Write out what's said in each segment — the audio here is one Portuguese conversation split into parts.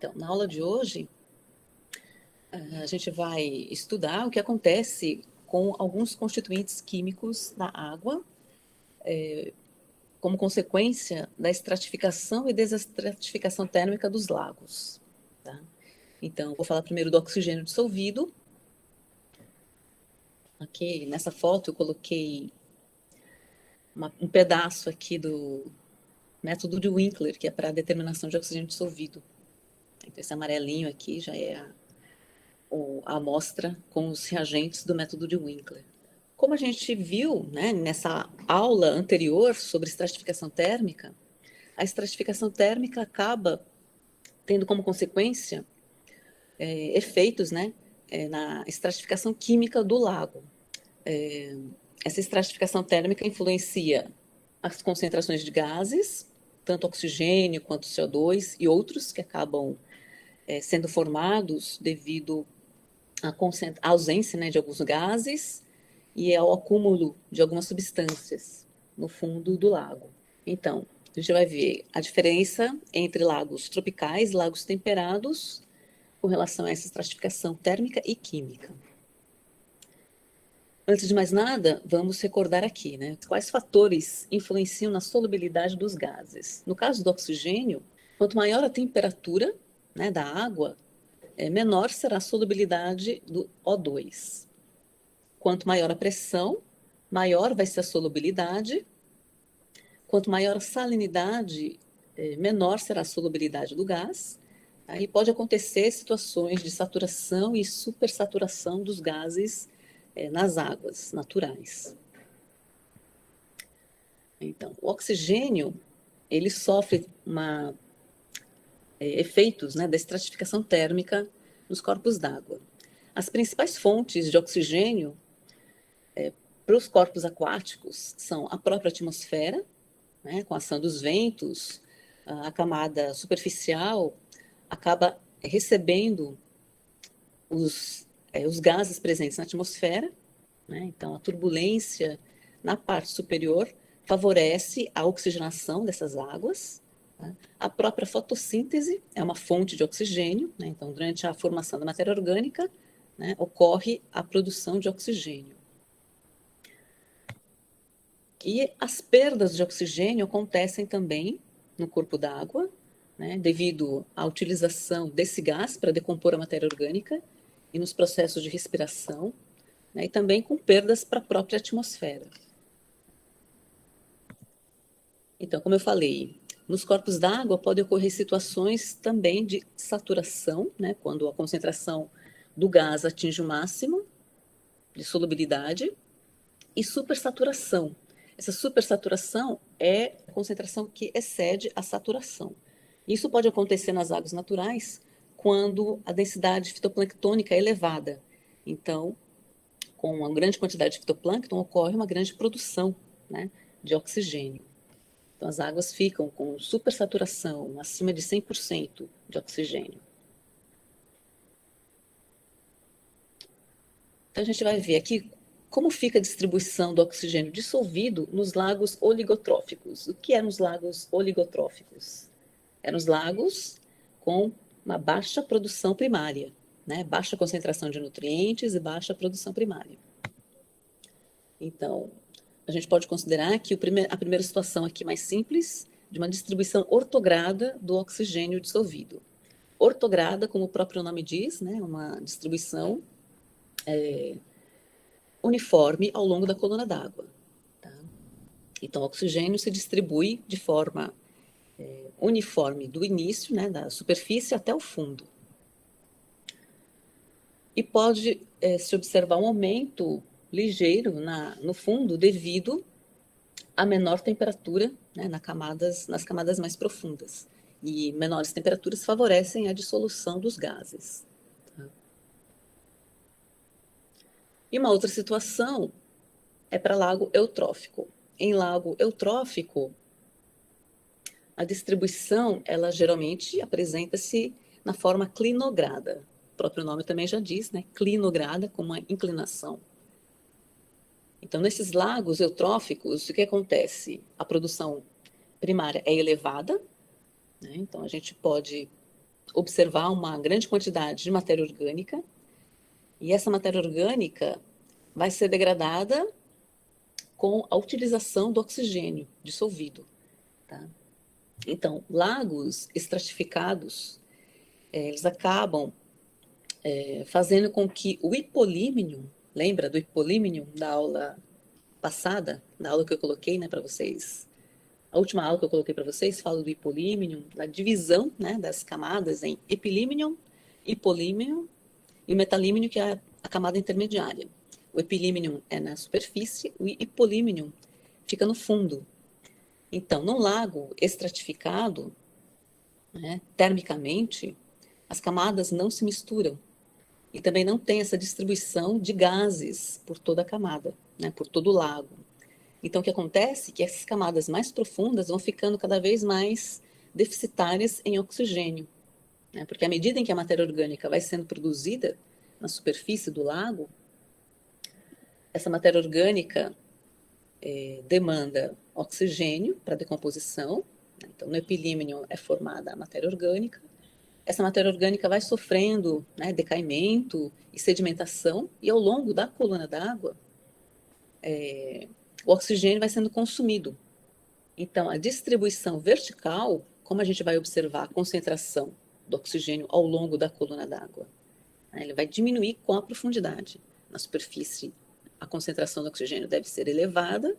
Então, na aula de hoje, a gente vai estudar o que acontece com alguns constituintes químicos da água, como consequência da estratificação e desestratificação térmica dos lagos. Tá? Então, vou falar primeiro do oxigênio dissolvido. Aqui, nessa foto, eu coloquei um pedaço aqui do método de Winkler, que é para a determinação de oxigênio dissolvido. Então, esse amarelinho aqui já é a amostra com os reagentes do método de Winkler. Como a gente viu, né, nessa aula anterior sobre estratificação térmica, a estratificação térmica acaba tendo como consequência efeitos, né, na estratificação química do lago. Essa estratificação térmica influencia as concentrações de gases, tanto oxigênio quanto CO2 e outros que acabam sendo formados devido à ausência, né, de alguns gases e ao acúmulo de algumas substâncias no fundo do lago. Então, a gente vai ver a diferença entre lagos tropicais e lagos temperados com relação a essa estratificação térmica e química. Antes de mais nada, vamos recordar aqui, né, quais fatores influenciam na solubilidade dos gases. No caso do oxigênio, quanto maior a temperatura, né, da água, menor será a solubilidade do O2. Quanto maior a pressão, maior vai ser a solubilidade. Quanto maior a salinidade, menor será a solubilidade do gás. Aí pode acontecer situações de saturação e supersaturação dos gases nas águas naturais. Então, o oxigênio, ele sofre efeitos, né, da estratificação térmica nos corpos d'água. As principais fontes de oxigênio para os corpos aquáticos são a própria atmosfera, né, com a ação dos ventos, a camada superficial acaba recebendo os gases presentes na atmosfera, né, então a turbulência na parte superior favorece a oxigenação dessas águas. Tá? A própria fotossíntese é uma fonte de oxigênio, né, então durante a formação da matéria orgânica, né, ocorre a produção de oxigênio. E as perdas de oxigênio acontecem também no corpo d'água, né, devido à utilização desse gás para decompor a matéria orgânica e nos processos de respiração, né, e também com perdas para a própria atmosfera. Então, como eu falei, nos corpos d'água podem ocorrer situações também de saturação, né, quando a concentração do gás atinge o máximo de solubilidade, e supersaturação. Essa supersaturação é a concentração que excede a saturação. Isso pode acontecer nas águas naturais quando a densidade fitoplânctônica é elevada. Então, com uma grande quantidade de fitoplâncton, ocorre uma grande produção, né, de oxigênio. Então, as águas ficam com supersaturação, acima de 100% de oxigênio. Então, a gente vai ver aqui como fica a distribuição do oxigênio dissolvido nos lagos oligotróficos. O que é nos lagos oligotróficos? É nos lagos com uma baixa produção primária, né? Baixa concentração de nutrientes e baixa produção primária. Então, a gente pode considerar que a primeira situação aqui mais simples, de uma distribuição ortograda do oxigênio dissolvido. Ortograda, como o próprio nome diz, né? Uma distribuição uniforme ao longo da coluna d'água. Tá? Então, o oxigênio se distribui de forma uniforme do início, né, da superfície até o fundo. E pode se observar um aumento ligeiro no fundo devido à menor temperatura, né, nas camadas mais profundas. E menores temperaturas favorecem a dissolução dos gases. Tá? E uma outra situação é para lago eutrófico. Em lago eutrófico, a distribuição, ela geralmente apresenta-se na forma clinograda. O próprio nome também já diz, né? Clinograda, com uma inclinação. Então, nesses lagos eutróficos, o que acontece? A produção primária é elevada, né? Então a gente pode observar uma grande quantidade de matéria orgânica, e essa matéria orgânica vai ser degradada com a utilização do oxigênio dissolvido. Tá? Então, lagos estratificados, eles acabam fazendo com que o hipolímnio, lembra do hipolímnio da aula passada, da aula que eu coloquei, né, para vocês? A última aula que eu coloquei para vocês fala do hipolímnio, da divisão, né, das camadas em epilímnio, hipolímnio e o metalímnio, que é a camada intermediária. O epilímnio é na superfície, o hipolímnio fica no fundo. Então, num lago estratificado, né, termicamente, as camadas não se misturam e também não tem essa distribuição de gases por toda a camada, né, por todo o lago. Então, o que acontece é que essas camadas mais profundas vão ficando cada vez mais deficitárias em oxigênio, né, porque à medida em que a matéria orgânica vai sendo produzida na superfície do lago, essa matéria orgânica demanda oxigênio para decomposição. Então, no epilímnio é formada a matéria orgânica. Essa matéria orgânica vai sofrendo, né, decaimento e sedimentação, e ao longo da coluna d'água, o oxigênio vai sendo consumido. Então, a distribuição vertical, como a gente vai observar a concentração do oxigênio ao longo da coluna d'água, né, ele vai diminuir com a profundidade. Na superfície, a concentração do oxigênio deve ser elevada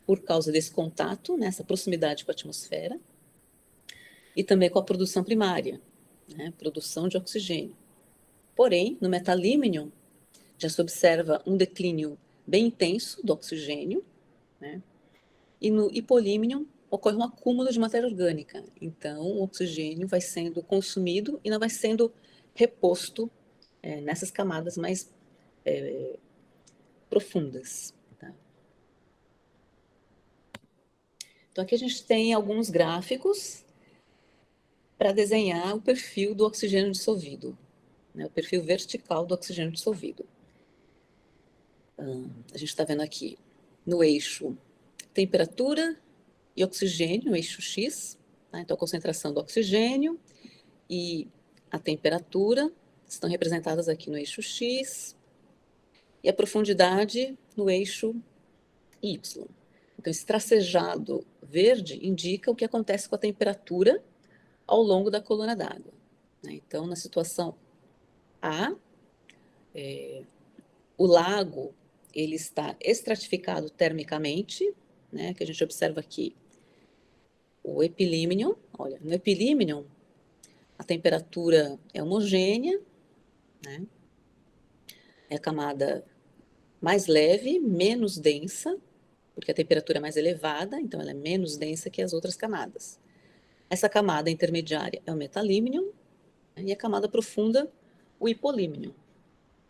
por causa desse contato, nessa proximidade com a atmosfera, e também com a produção primária, né, produção de oxigênio. Porém, no metalímnio, já se observa um declínio bem intenso do oxigênio, né, e no hipolímnio ocorre um acúmulo de matéria orgânica. Então, o oxigênio vai sendo consumido e não vai sendo reposto nessas camadas mais profundas. Tá? Então, aqui a gente tem alguns gráficos para desenhar o perfil do oxigênio dissolvido, né, o perfil vertical do oxigênio dissolvido. A gente está vendo aqui no eixo temperatura e oxigênio, no eixo X, tá? Então a concentração do oxigênio e a temperatura estão representadas aqui no eixo X, e a profundidade no eixo Y. Então, esse tracejado verde indica o que acontece com a temperatura ao longo da coluna d'água. Né? Então, na situação A, o lago ele está estratificado termicamente, né, que a gente observa aqui o epilímnio. Olha, no epilímnio a temperatura é homogênea, né, é a camada mais leve, menos densa, porque a temperatura é mais elevada, então ela é menos densa que as outras camadas. Essa camada intermediária é o metalímnio, né, e a camada profunda, o hipolímnio.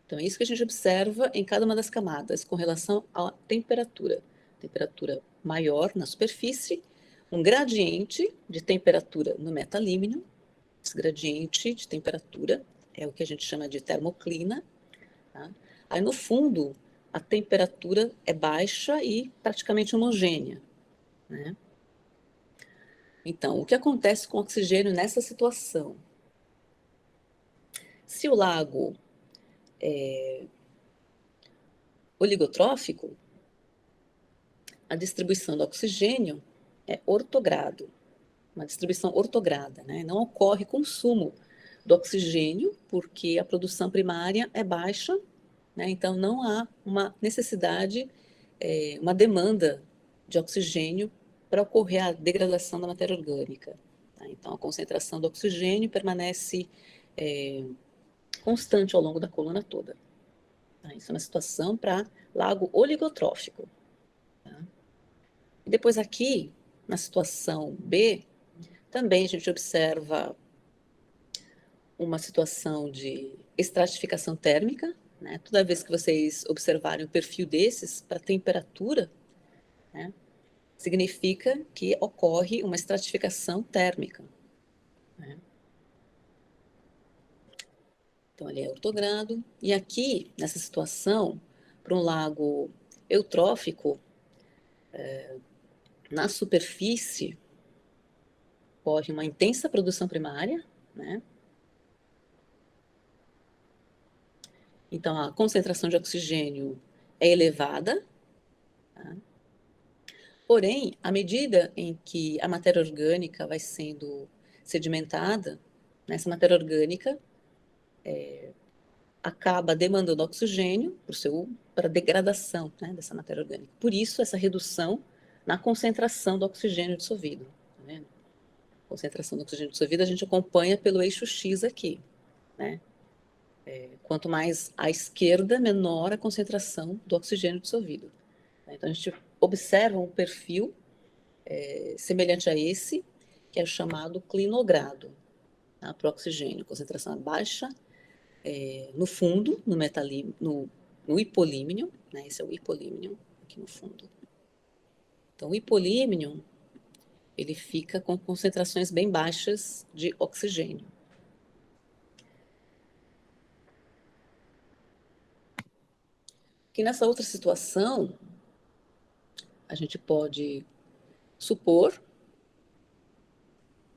Então, é isso que a gente observa em cada uma das camadas com relação à temperatura. Temperatura maior na superfície, um gradiente de temperatura no metalímnio. Esse gradiente de temperatura é o que a gente chama de termoclina. Tá? Aí, no fundo, a temperatura é baixa e praticamente homogênea. Né? Então, o que acontece com o oxigênio nessa situação? Se o lago é oligotrófico, a distribuição do oxigênio é ortogrado, uma distribuição ortograda, né? Não ocorre consumo do oxigênio, porque a produção primária é baixa, né? Então não há uma necessidade, uma demanda de oxigênio para ocorrer a degradação da matéria orgânica. Tá? Então a concentração do oxigênio permanece constante ao longo da coluna toda. Tá? Isso é uma situação para lago oligotrófico. Tá? E depois aqui, na situação B, também a gente observa uma situação de estratificação térmica, né? Toda vez que vocês observarem o perfil desses para temperatura, né, significa que ocorre uma estratificação térmica. Né? Então, ali é ortogrado. E aqui, nessa situação, para um lago eutrófico, na superfície, ocorre uma intensa produção primária, né? Então, a concentração de oxigênio é elevada, tá? Porém, à medida em que a matéria orgânica vai sendo sedimentada, né, essa matéria orgânica acaba demandando oxigênio para a degradação, né, dessa matéria orgânica. Por isso, essa redução na concentração do oxigênio dissolvido. Tá vendo? Concentração do oxigênio dissolvido a gente acompanha pelo eixo X aqui, né? Quanto mais à esquerda, menor a concentração do oxigênio dissolvido. Então, a gente observa um perfil semelhante a esse, que é o chamado clinogrado, tá? Para o oxigênio, concentração baixa no fundo, no hipolímnion, né? Esse é o hipolímnion, aqui no fundo. Então, o hipolímnion, ele fica com concentrações bem baixas de oxigênio. Que nessa outra situação, a gente pode supor,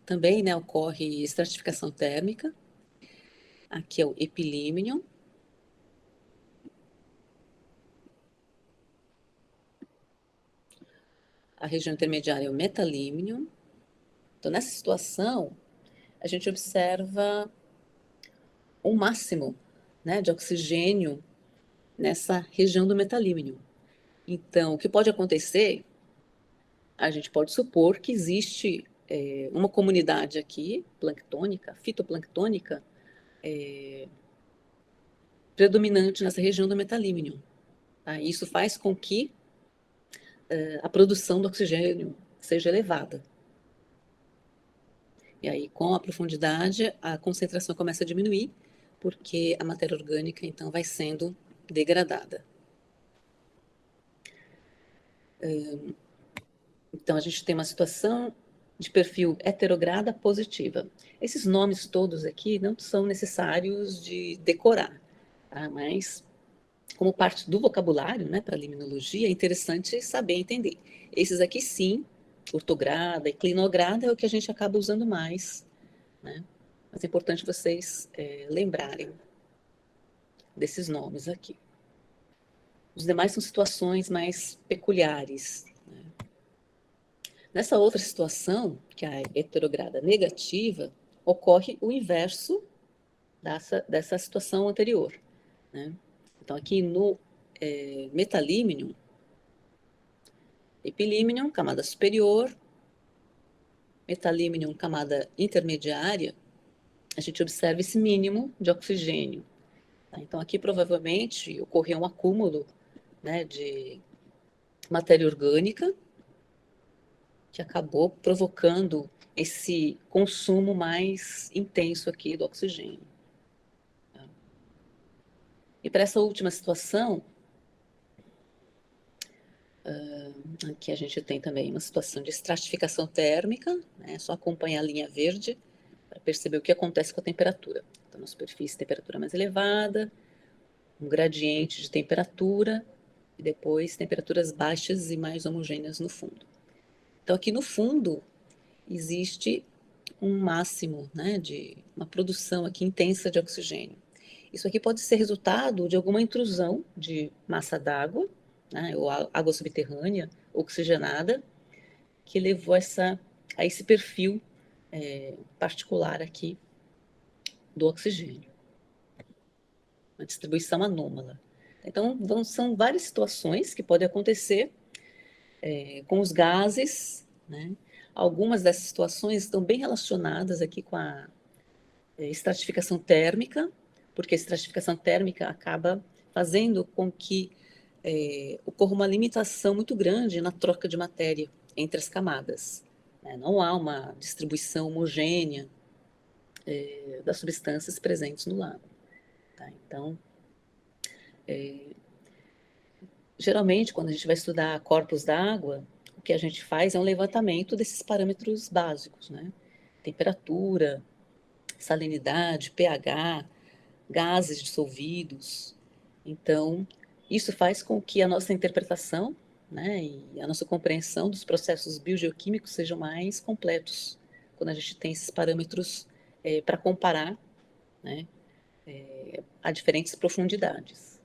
também, né, ocorre estratificação térmica, aqui é o epilímnion, a região intermediária é o metalímnion. Então, nessa situação, a gente observa um máximo, né, de oxigênio nessa região do metalímnion. Então, o que pode acontecer, a gente pode supor que existe uma comunidade aqui, planctônica, fitoplanctônica, predominante nessa região do metalímnion. Tá? Isso faz com que a produção do oxigênio seja elevada. E aí, com a profundidade, a concentração começa a diminuir, porque a matéria orgânica, então, vai sendo degradada. Então, a gente tem uma situação de perfil heterograda positiva. Esses nomes todos aqui não são necessários de decorar, tá? Mas, como parte do vocabulário, né, para a limnologia, é interessante saber entender. Esses aqui, sim, ortograda e clinograda é o que a gente acaba usando mais, né? Mas é importante vocês lembrarem desses nomes aqui. Os demais são situações mais peculiares. Né? Nessa outra situação, que é a heterograda negativa, ocorre o inverso dessa situação anterior. Né? Então, aqui no metalímnion, epilímnion, camada superior, metalímnion, camada intermediária, a gente observa esse mínimo de oxigênio. Tá? Então, aqui provavelmente ocorreu um acúmulo, né, de matéria orgânica que acabou provocando esse consumo mais intenso aqui do oxigênio. Tá? E para essa última situação, aqui a gente tem também uma situação de estratificação térmica, né? É só acompanhar a linha verde para perceber o que acontece com a temperatura. Então, na superfície, temperatura mais elevada, um gradiente de temperatura, e depois temperaturas baixas e mais homogêneas no fundo. Então, aqui no fundo, existe um máximo, né, de uma produção aqui intensa de oxigênio. Isso aqui pode ser resultado de alguma intrusão de massa d'água, né, ou água subterrânea oxigenada, que levou a esse perfil particular aqui do oxigênio, uma distribuição anômala. Então, são várias situações que podem acontecer com os gases, né? Algumas dessas situações estão bem relacionadas aqui com a estratificação térmica, porque a estratificação térmica acaba fazendo com que ocorra uma limitação muito grande na troca de matéria entre as camadas. Né? Não há uma distribuição homogênea das substâncias presentes no lago. Tá? Então, geralmente, quando a gente vai estudar corpos d'água, o que a gente faz é um levantamento desses parâmetros básicos, né? Temperatura, salinidade, pH, gases dissolvidos. Então, isso faz com que a nossa interpretação, né, e a nossa compreensão dos processos biogeoquímicos sejam mais completos, quando a gente tem esses parâmetros para comparar, né, a diferentes profundidades.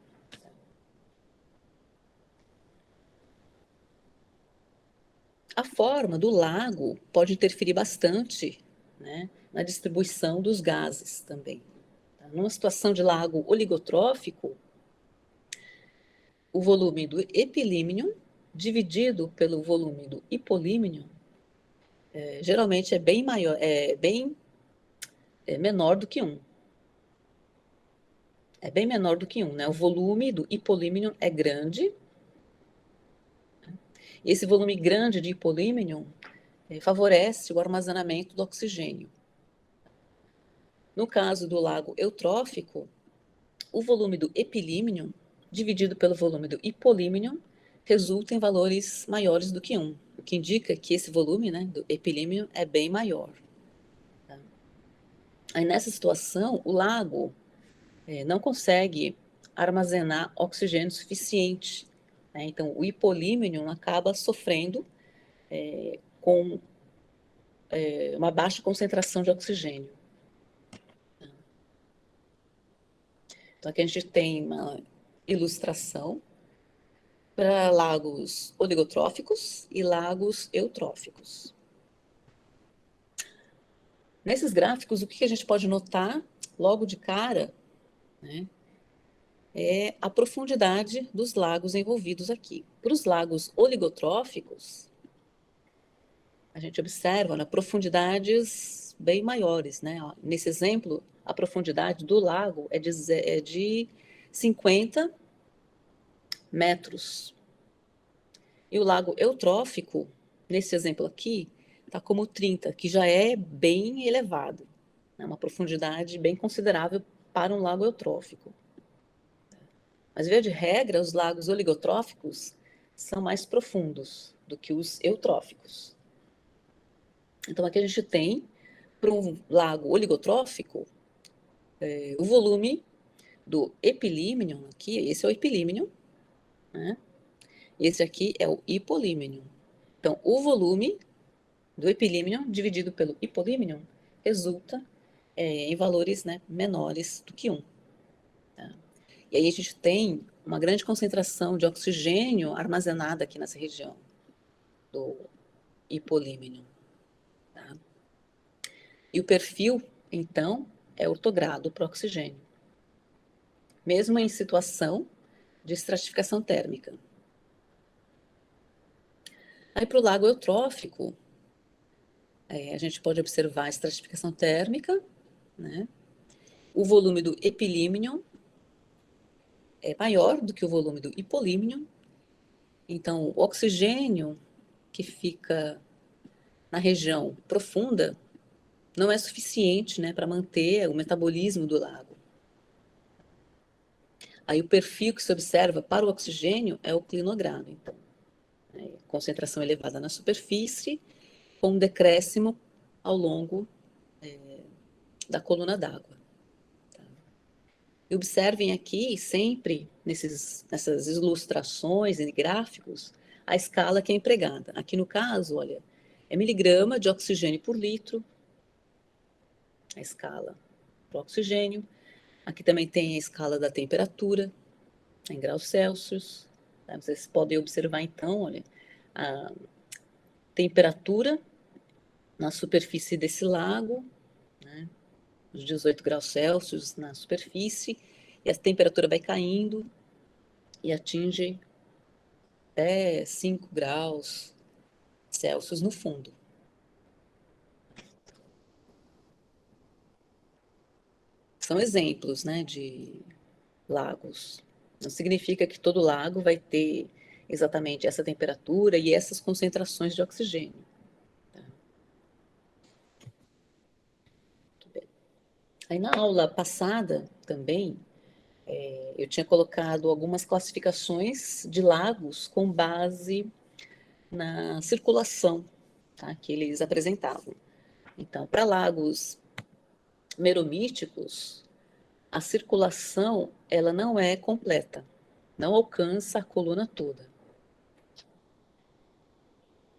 A forma do lago pode interferir bastante, né, na distribuição dos gases também. Tá? Numa situação de lago oligotrófico, o volume do epilímnion dividido pelo volume do hipolímnion geralmente é bem maior, menor do que 1. É bem menor do que 1, né? O volume do hipolímnion é grande. E esse volume grande de hipolímnion favorece o armazenamento do oxigênio. No caso do lago eutrófico, o volume do epilímnion dividido pelo volume do hipolímnion resulta em valores maiores do que 1, o que indica que esse volume, né, do epilímnion é bem maior. Tá? Aí nessa situação, o lago não consegue armazenar oxigênio suficiente, né? Então o hipolímnion acaba sofrendo com uma baixa concentração de oxigênio. Então aqui a gente tem uma ilustração para lagos oligotróficos e lagos eutróficos. Nesses gráficos, o que a gente pode notar logo de cara, né, é a profundidade dos lagos envolvidos aqui. Para os lagos oligotróficos, a gente observa, né, profundidades bem maiores, né? Nesse exemplo, a profundidade do lago é de 50 metros. E o lago eutrófico, nesse exemplo aqui, está como 30, que já é bem elevado, né? Uma profundidade bem considerável para um lago eutrófico. Mas, via de regra, os lagos oligotróficos são mais profundos do que os eutróficos. Então, aqui a gente tem, para um lago oligotrófico, o volume do epilímnion, aqui, esse é o epilímnion, né? Esse aqui é o hipolímnion. Então, o volume do epilímnion dividido pelo hipolímnion resulta em valores, né, menores do que 1. Tá? E aí a gente tem uma grande concentração de oxigênio armazenada aqui nessa região do hipolímnion. Tá? E o perfil, então, é ortogrado para o oxigênio, mesmo em situação de estratificação térmica. Aí para o lago eutrófico, a gente pode observar a estratificação térmica, né? O volume do epilímnion é maior do que o volume do hipolímnion. Então, o oxigênio que fica na região profunda não é suficiente, né, para manter o metabolismo do lago. Aí o perfil que se observa para o oxigênio é o clinogrado, então. Concentração elevada na superfície, com um decréscimo ao longo da coluna d'água. Tá? E observem aqui, sempre, nessas ilustrações e gráficos, a escala que é empregada. Aqui no caso, olha, é miligrama de oxigênio por litro, a escala para o oxigênio. Aqui também tem a escala da temperatura, em graus Celsius. Tá? Vocês podem observar, então, olha, a temperatura na superfície desse lago, né, os 18 graus Celsius na superfície, e a temperatura vai caindo e atinge até 5 graus Celsius no fundo. São exemplos, né, de lagos. Não significa que todo lago vai ter exatamente essa temperatura e essas concentrações de oxigênio. Tá? Muito bem. Aí na aula passada também, eu tinha colocado algumas classificações de lagos com base na circulação, tá, que eles apresentavam. Então, para lagos meromíticos, a circulação ela não é completa, não alcança a coluna toda.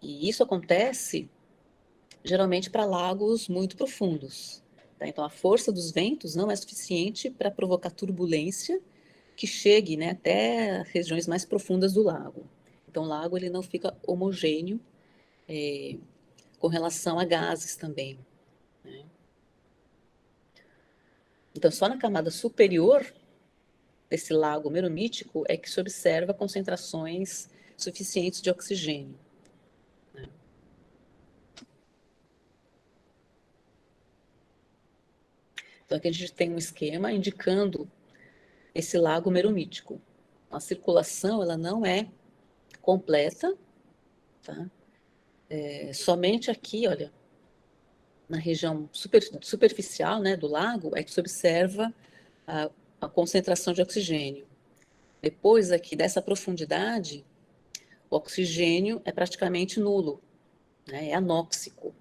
E isso acontece geralmente para lagos muito profundos. Tá? Então, a força dos ventos não é suficiente para provocar turbulência que chegue, né, até regiões mais profundas do lago. Então, o lago ele não fica homogêneo com relação a gases também. Né? Então, só na camada superior desse lago meromítico é que se observa concentrações suficientes de oxigênio. Né? Então, aqui a gente tem um esquema indicando esse lago meromítico. A circulação ela não é completa, tá? Somente aqui, olha, na região superficial, né, do lago, é que se observa a concentração de oxigênio. Depois aqui dessa profundidade, o oxigênio é praticamente nulo, né, é anóxico.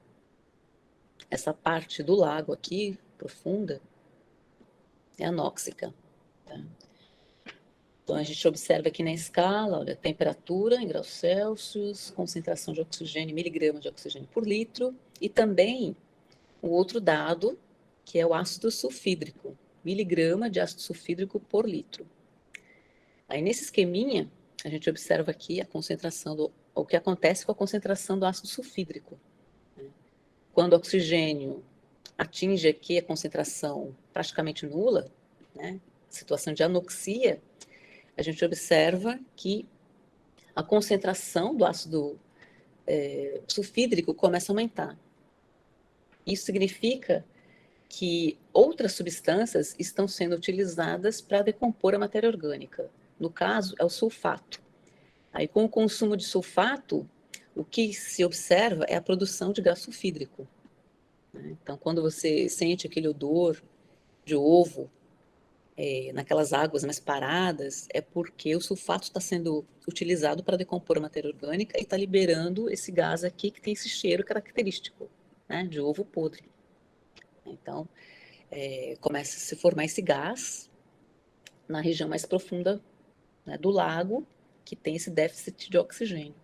Essa parte do lago aqui, profunda, é anóxica. Tá? Então, a gente observa aqui na escala, olha, temperatura em graus Celsius, concentração de oxigênio, miligramas de oxigênio por litro, e também o outro dado, que é o ácido sulfídrico, miligrama de ácido sulfídrico por litro. Aí, nesse esqueminha, a gente observa aqui a concentração o que acontece com a concentração do ácido sulfídrico. Quando o oxigênio atinge aqui a concentração praticamente nula, né, situação de anoxia, a gente observa que a concentração do ácido sulfídrico começa a aumentar. Isso significa que outras substâncias estão sendo utilizadas para decompor a matéria orgânica. No caso, é o sulfato. Aí, com o consumo de sulfato, o que se observa é a produção de gás sulfídrico. Né? Então, quando você sente aquele odor de ovo naquelas águas mais paradas, é porque o sulfato está sendo utilizado para decompor a matéria orgânica e está liberando esse gás aqui que tem esse cheiro característico, né, de ovo podre. Então, começa a se formar esse gás na região mais profunda, né, do lago, que tem esse déficit de oxigênio.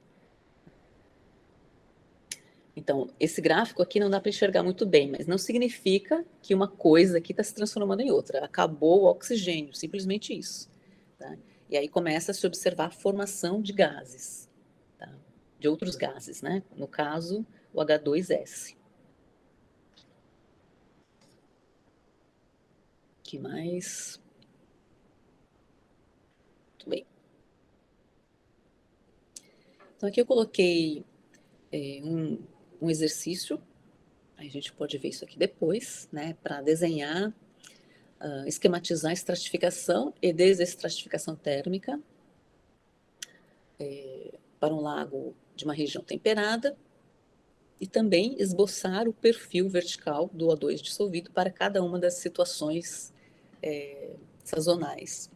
Então, esse gráfico aqui não dá para enxergar muito bem, mas não significa que uma coisa aqui está se transformando em outra. Acabou o oxigênio, simplesmente isso. Tá? E aí começa a se observar a formação de gases, tá? De outros gases, né? No caso, o H2S. Que mais? Muito bem. Então, aqui eu coloquei um exercício, a gente pode ver isso aqui depois, né? Para desenhar, esquematizar a estratificação e desestratificação térmica para um lago de uma região temperada e também esboçar o perfil vertical do O2 dissolvido para cada uma das situações sazonais.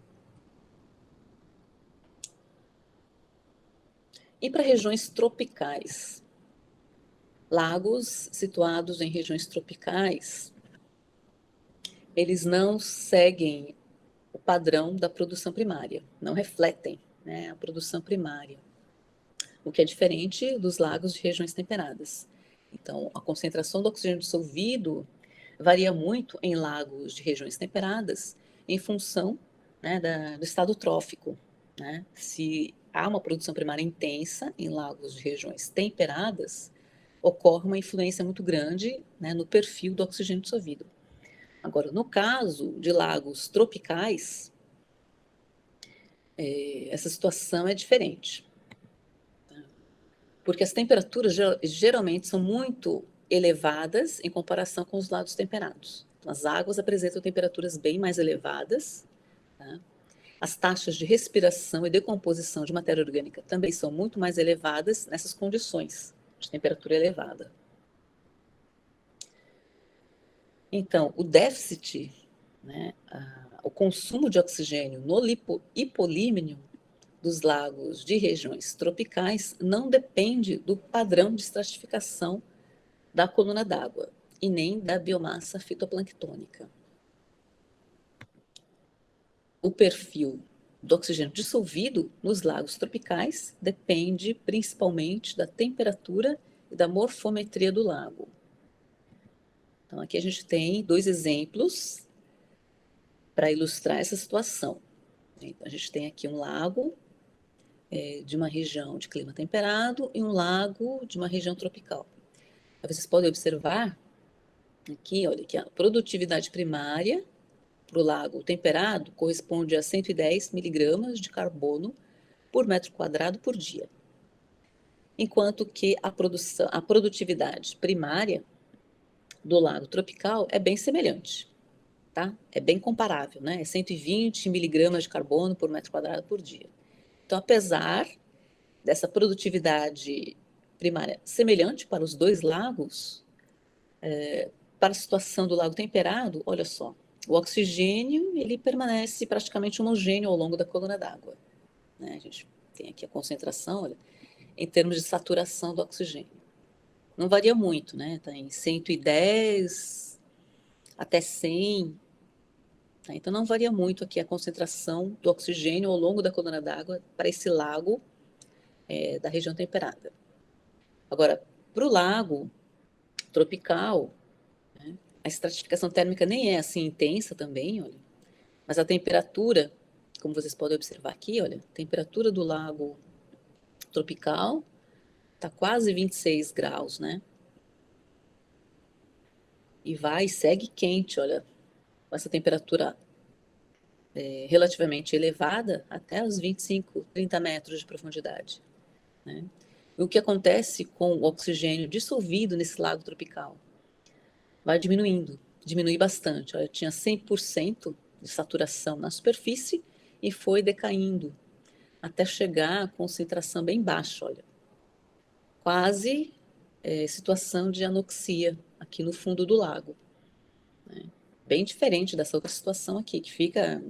E para regiões tropicais, lagos situados em regiões tropicais, eles não seguem o padrão da produção primária, não refletem, né, a produção primária, o que é diferente dos lagos de regiões temperadas. Então, a concentração do oxigênio dissolvido varia muito em lagos de regiões temperadas em função, né, do estado trófico. Né? Se há uma produção primária intensa em lagos de regiões temperadas, ocorre uma influência muito grande, né, no perfil do oxigênio dissolvido. Agora, no caso de lagos tropicais, essa situação é diferente. Tá? Porque as temperaturas geralmente são muito elevadas em comparação com os lagos temperados. Então, as águas apresentam temperaturas bem mais elevadas. Tá? As taxas de respiração e decomposição de matéria orgânica também são muito mais elevadas nessas condições de temperatura elevada. Então, o déficit, né, o consumo de oxigênio no hipolímeno dos lagos de regiões tropicais não depende do padrão de estratificação da coluna d'água e nem da biomassa fitoplânctônica. O perfil do oxigênio dissolvido nos lagos tropicais depende principalmente da temperatura e da morfometria do lago. Então, aqui a gente tem dois exemplos para ilustrar essa situação. Então, a gente tem aqui um lago de uma região de clima temperado e um lago de uma região tropical. Vocês podem observar aqui, olha, que a produtividade primária para o lago temperado corresponde a 110 miligramas de carbono por metro quadrado por dia, enquanto que a produtividade primária do lago tropical é bem semelhante, tá? É bem comparável, né? É 120 miligramas de carbono por metro quadrado por dia. Então, apesar dessa produtividade primária semelhante para os dois lagos, para a situação do lago temperado, olha só, o oxigênio ele permanece praticamente homogêneo ao longo da coluna d'água, né? A gente tem aqui a concentração, olha, em termos de saturação do oxigênio. Não varia muito, né? Está em 110 até 100. Tá? Então, não varia muito aqui a concentração do oxigênio ao longo da coluna d'água para esse lago da região temperada. Agora, para o lago tropical, né, a estratificação térmica nem é assim intensa também, olha, mas a temperatura, como vocês podem observar aqui, olha, a temperatura do lago tropical está quase 26 graus, né? E segue quente, olha, com essa temperatura relativamente elevada até os 25, 30 metros de profundidade, né? E o que acontece com o oxigênio dissolvido nesse lago tropical? Vai diminuindo, diminui bastante. Olha, tinha 100% de saturação na superfície e foi decaindo até chegar a concentração bem baixa, olha. Quase situação de anoxia aqui no fundo do lago, né? Bem diferente dessa outra situação aqui, que fica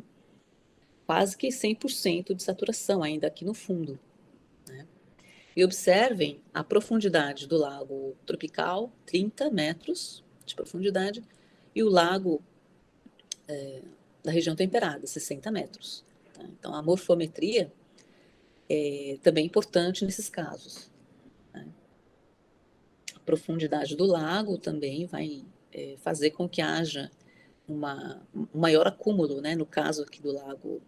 quase que 100% de saturação ainda aqui no fundo, né? E observem a profundidade do lago tropical, 30 metros de profundidade, e o lago da região temperada, 60 metros. Tá? Então, a morfometria é também importante nesses casos, né? A profundidade do lago também vai fazer com que haja um maior acúmulo, né? No caso aqui do lago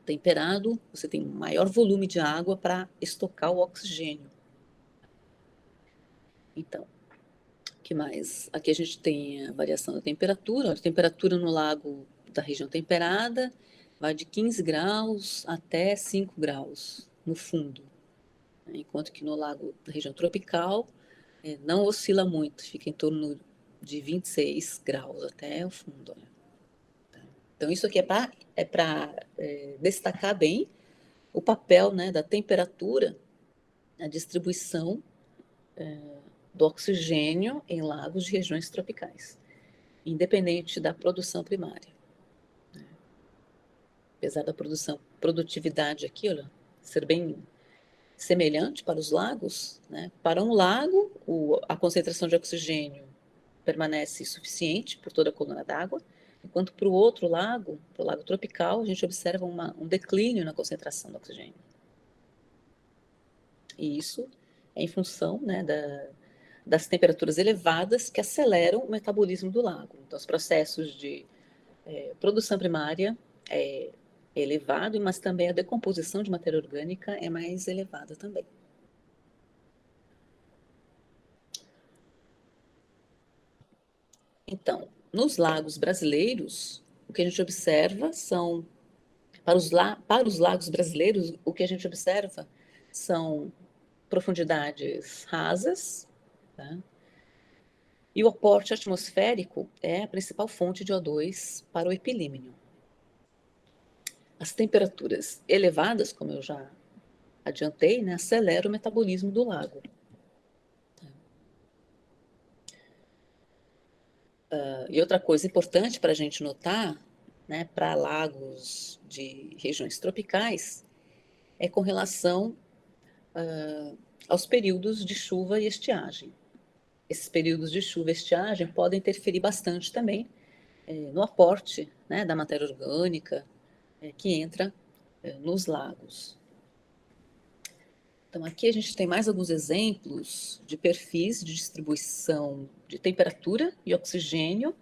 temperado, você tem um maior volume de água para estocar o oxigênio. Então, o que mais? Aqui a gente tem a variação da temperatura. A temperatura no lago da região temperada vai de 15 graus até 5 graus no fundo, né? Enquanto que no lago da região tropical não oscila muito, fica em torno de 26 graus até o fundo. Olha. Então, isso aqui é para destacar bem o papel, né, da temperatura na distribuição do oxigênio em lagos de regiões tropicais, independente da produção primária. Apesar da produtividade aqui, olha, ser bem semelhante para os lagos, né? Para um lago, a concentração de oxigênio permanece suficiente por toda a coluna d'água, enquanto para o outro lago, para o lago tropical, a gente observa um declínio na concentração do oxigênio. E isso é em função, né, das temperaturas elevadas que aceleram o metabolismo do lago. Então, os processos de produção primária é elevado, mas também a decomposição de matéria orgânica é mais elevada também. Então, nos lagos brasileiros, o que a gente observa são, para os lagos brasileiros, o que a gente observa são profundidades rasas, tá? E o aporte atmosférico é a principal fonte de O2 para o epilímnio. As temperaturas elevadas, como eu já adiantei, né, aceleram o metabolismo do lago. E outra coisa importante para a gente notar, né, para lagos de regiões tropicais, é com relação aos períodos de chuva e estiagem. Esses períodos de chuva e estiagem podem interferir bastante também no aporte, né, da matéria orgânica que entra nos lagos. Então, aqui a gente tem mais alguns exemplos de perfis de distribuição de temperatura e oxigênio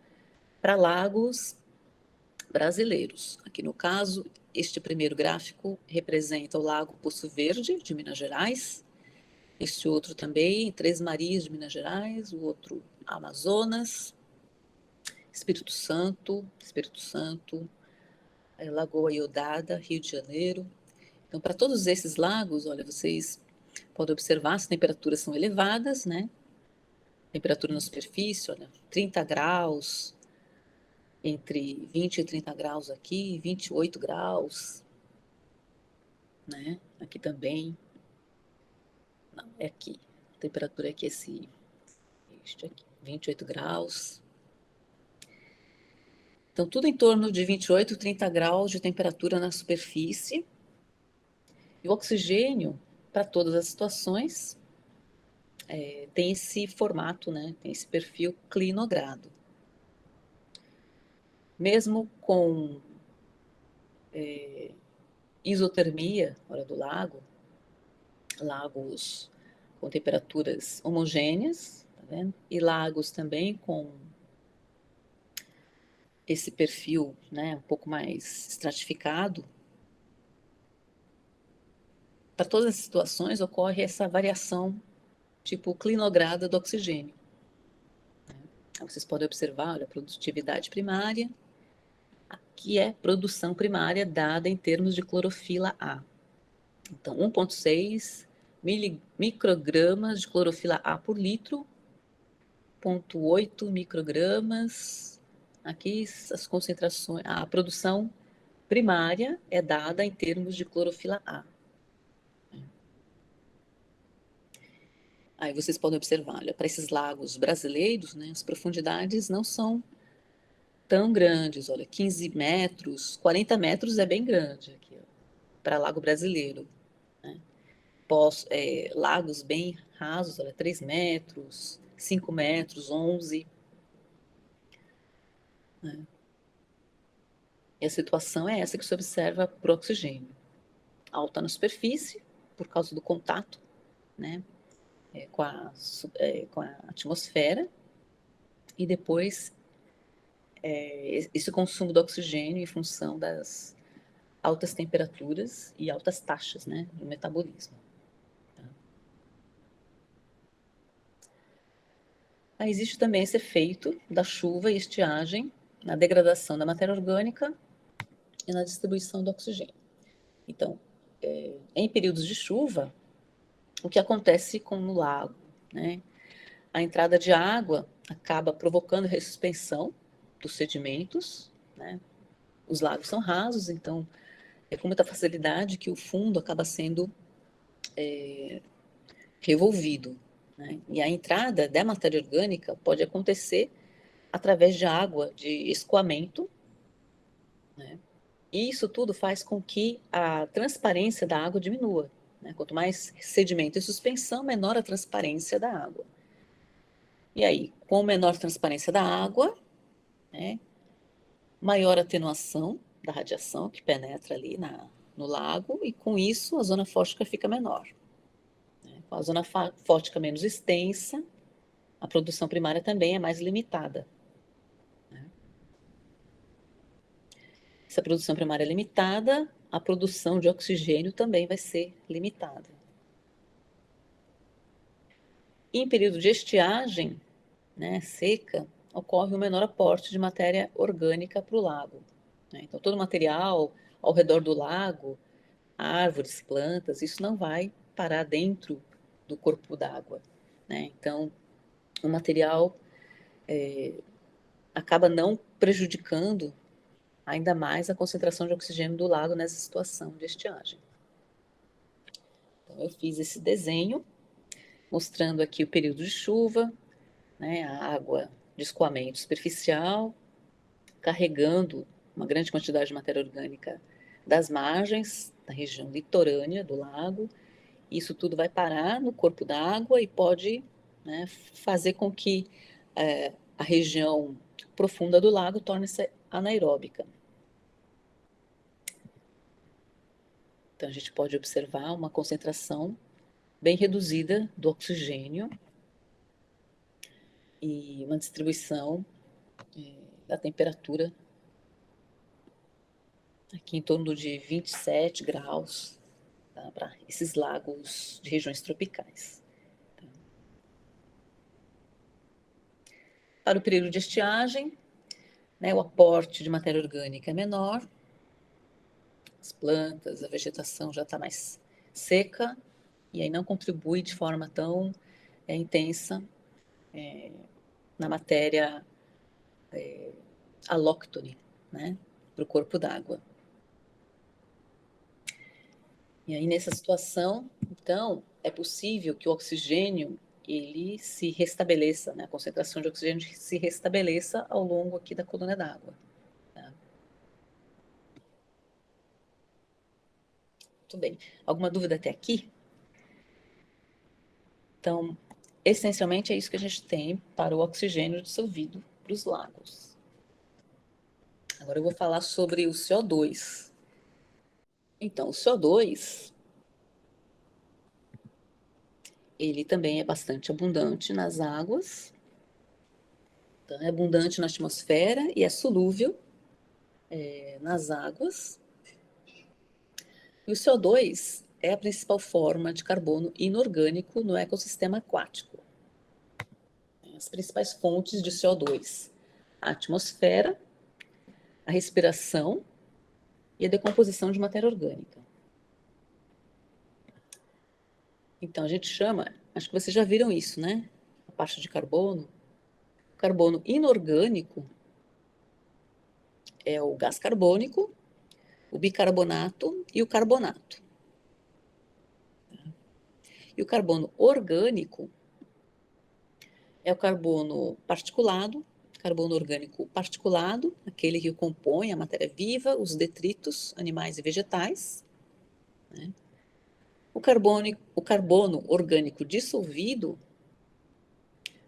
para lagos brasileiros. Aqui no caso, este primeiro gráfico representa o Lago Poço Verde, de Minas Gerais. Este outro também, Três Marias, de Minas Gerais. O outro, Amazonas. Espírito Santo, Lagoa Iodada, Rio de Janeiro. Então, para todos esses lagos, olha, vocês podem observar as temperaturas são elevadas, né? Temperatura na superfície, olha, 30 graus, entre 20 e 30 graus aqui, 28 graus, né? Aqui também, não, é aqui, a temperatura é aqui, este aqui, 28 graus. Então, tudo em torno de 28, 30 graus de temperatura na superfície. E o oxigênio, para todas as situações, tem esse formato, né? Tem esse perfil clinogrado. Mesmo com isotermia fora do lago, lagos com temperaturas homogêneas, tá vendo? E lagos também com esse perfil, né, um pouco mais estratificado. Para todas as situações ocorre essa variação tipo clinograda do oxigênio. Vocês podem observar, olha, a produtividade primária, que é produção primária dada em termos de clorofila A. Então, 1,6 microgramas de clorofila A por litro, 0,8 microgramas. Aqui as concentrações, a produção primária é dada em termos de clorofila A. Aí vocês podem observar, olha, para esses lagos brasileiros, né, as profundidades não são tão grandes, olha, 15 metros, 40 metros é bem grande aqui, para lago brasileiro, né? Lagos bem rasos, olha, 3 metros, 5 metros, 11, né? E a situação é essa que se observa para o oxigênio. Alta na superfície, por causa do contato, né, com a atmosfera, e depois esse consumo do oxigênio em função das altas temperaturas e altas taxas, né, do metabolismo. Tá? Aí existe também esse efeito da chuva e estiagem na degradação da matéria orgânica e na distribuição do oxigênio. Então, em períodos de chuva, o que acontece com o lago, né? A entrada de água acaba provocando ressuspensão dos sedimentos, né? Os lagos são rasos, então é com muita facilidade que o fundo acaba sendo revolvido, né? E a entrada da matéria orgânica pode acontecer através de água de escoamento, né? E isso tudo faz com que a transparência da água diminua, né? Quanto mais sedimento e suspensão, menor a transparência da água. E aí, com menor transparência da água, né, maior atenuação da radiação que penetra ali no lago, e com isso a zona fótica fica menor. Né? Com a zona fótica menos extensa, a produção primária também é mais limitada. Né? Se a produção primária é limitada, a produção de oxigênio também vai ser limitada. E em período de estiagem, né, seca, ocorre um menor aporte de matéria orgânica para o lago. Né? Então, todo o material ao redor do lago, árvores, plantas, isso não vai parar dentro do corpo d'água. Né? Então, o material acaba não prejudicando ainda mais a concentração de oxigênio do lago nessa situação de estiagem. Então, eu fiz esse desenho mostrando aqui o período de chuva, né, a água de escoamento superficial, carregando uma grande quantidade de matéria orgânica das margens, da região litorânea do lago. Isso tudo vai parar no corpo d'água e pode, né, fazer com que a região profunda do lago torne-se anaeróbica. Então, a gente pode observar uma concentração bem reduzida do oxigênio. e uma distribuição da temperatura aqui em torno de 27 graus, tá, para esses lagos de regiões tropicais. Tá. Para o período de estiagem, né, o aporte de matéria orgânica é menor, as plantas, a vegetação já está mais seca, e aí não contribui de forma tão intensa na matéria alóctone, né, para o corpo d'água. E aí, nessa situação, então, é possível que o oxigênio ele se restabeleça, né, a concentração de oxigênio se restabeleça ao longo aqui da coluna d'água. Tá? Muito bem. Alguma dúvida até aqui? Então, essencialmente é isso que a gente tem para o oxigênio dissolvido para os lagos. Agora eu vou falar sobre o CO2. Então, o CO2, ele também é bastante abundante nas águas, então é abundante na atmosfera e é solúvel nas águas. E o CO2 é a principal forma de carbono inorgânico no ecossistema aquático. As principais fontes de CO2, a atmosfera, a respiração e a decomposição de matéria orgânica. Então, a gente chama, acho que vocês já viram isso, né? A parte de carbono. O carbono inorgânico é o gás carbônico, o bicarbonato e o carbonato. E o carbono orgânico é o carbono particulado, carbono orgânico particulado, aquele que compõe a matéria viva, os detritos animais e vegetais. Né? O carbono orgânico dissolvido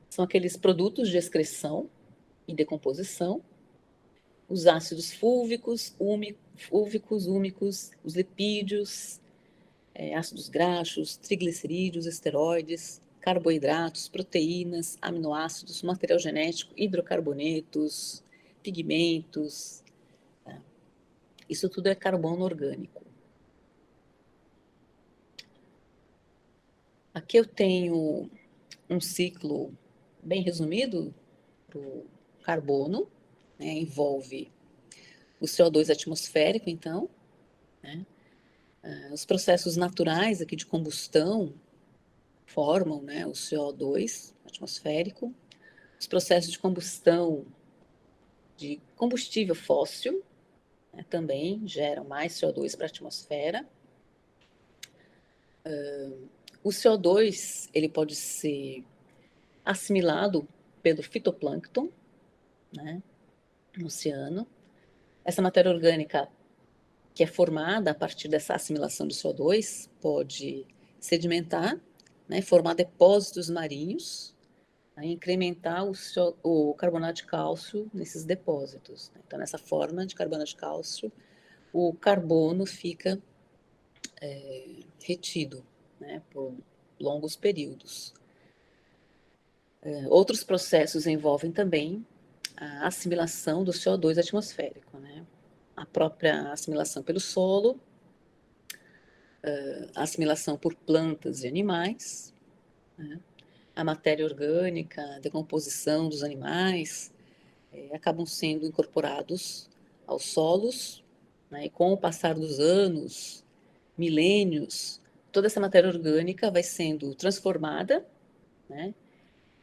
são aqueles produtos de excreção e decomposição, os ácidos fúlvicos, úmicos, os lipídios, ácidos graxos, triglicerídeos, esteroides, carboidratos, proteínas, aminoácidos, material genético, hidrocarbonetos, pigmentos. Tá? Isso tudo é carbono orgânico. Aqui eu tenho um ciclo bem resumido para o carbono, né? Envolve o CO2 atmosférico, então, né? Os processos naturais aqui de combustão formam, né, o CO2 atmosférico, os processos de combustão de combustível fóssil, né, também geram mais CO2 para a atmosfera. O CO2 ele pode ser assimilado pelo fitoplâncton, né, no oceano. Essa matéria orgânica que é formada a partir dessa assimilação do CO2 pode sedimentar, né, formar depósitos marinhos, né, incrementar o carbonato de cálcio nesses depósitos. Né? Então, nessa forma de carbonato de cálcio, o carbono fica retido, né, por longos períodos. Outros processos envolvem também a assimilação do CO2 atmosférico, né? A própria assimilação pelo solo, a assimilação por plantas e animais, né? A matéria orgânica, a decomposição dos animais, acabam sendo incorporados aos solos, né? E com o passar dos anos, milênios, toda essa matéria orgânica vai sendo transformada, né,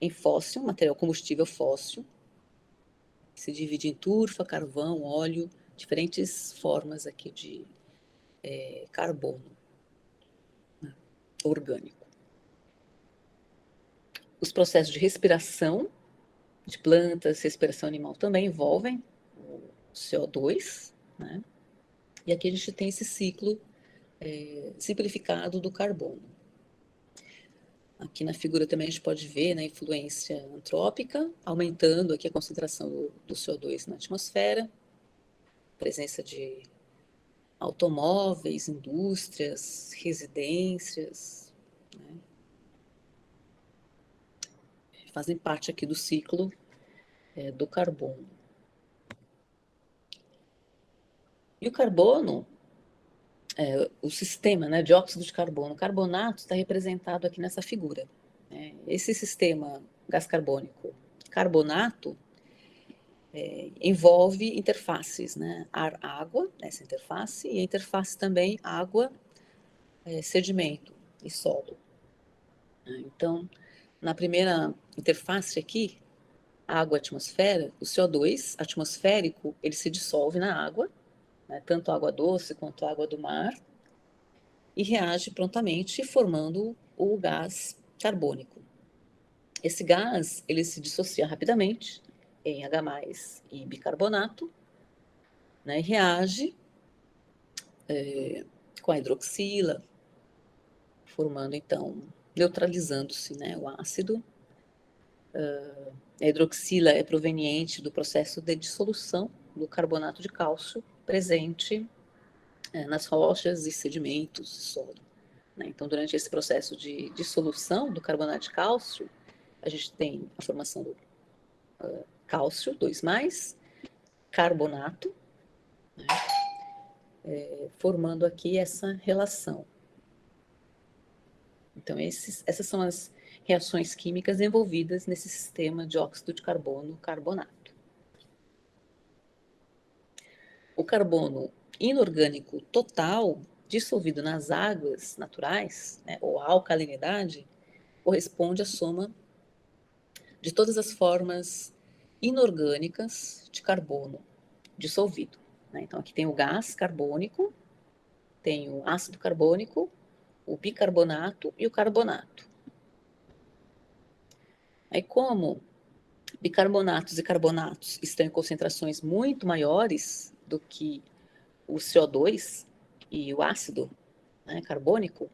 em fóssil, material combustível fóssil, que se divide em turfa, carvão, óleo, diferentes formas aqui de carbono, né, orgânico. Os processos de respiração de plantas, respiração animal também envolvem o CO2, né? E aqui a gente tem esse ciclo simplificado do carbono. Aqui na figura também a gente pode ver, né, a influência antrópica, aumentando aqui a concentração do CO2 na atmosfera, presença de automóveis, indústrias, residências, né, fazem parte aqui do ciclo do carbono. E o carbono, o sistema, né, dióxido de carbono, carbonato, está representado aqui nessa figura. Esse sistema gás carbônico carbonato envolve interfaces, né, ar-água, essa interface, e a interface também água, sedimento e solo. Então, na primeira interface aqui, água-atmosfera, o CO2 atmosférico, ele se dissolve na água, né, tanto água doce quanto água do mar, e reage prontamente formando o gás carbônico. Esse gás, ele se dissocia rapidamente em H+ e bicarbonato, né, e reage com a hidroxila, formando então, neutralizando-se, né, o ácido. A hidroxila é proveniente do processo de dissolução do carbonato de cálcio presente nas rochas e sedimentos e solo. Né? Então, durante esse processo de dissolução do carbonato de cálcio, a gente tem a formação do cálcio, 2+, carbonato, né? Formando aqui essa relação. Então, essas são as reações químicas envolvidas nesse sistema de óxido de carbono, carbonato. O carbono inorgânico total, dissolvido nas águas naturais, né, ou a alcalinidade, corresponde à soma de todas as formas inorgânicas de carbono dissolvido. Né? Então, aqui tem o gás carbônico, tem o ácido carbônico, o bicarbonato e o carbonato. Aí, como bicarbonatos e carbonatos estão em concentrações muito maiores do que o CO2 e o ácido, né, carbônico,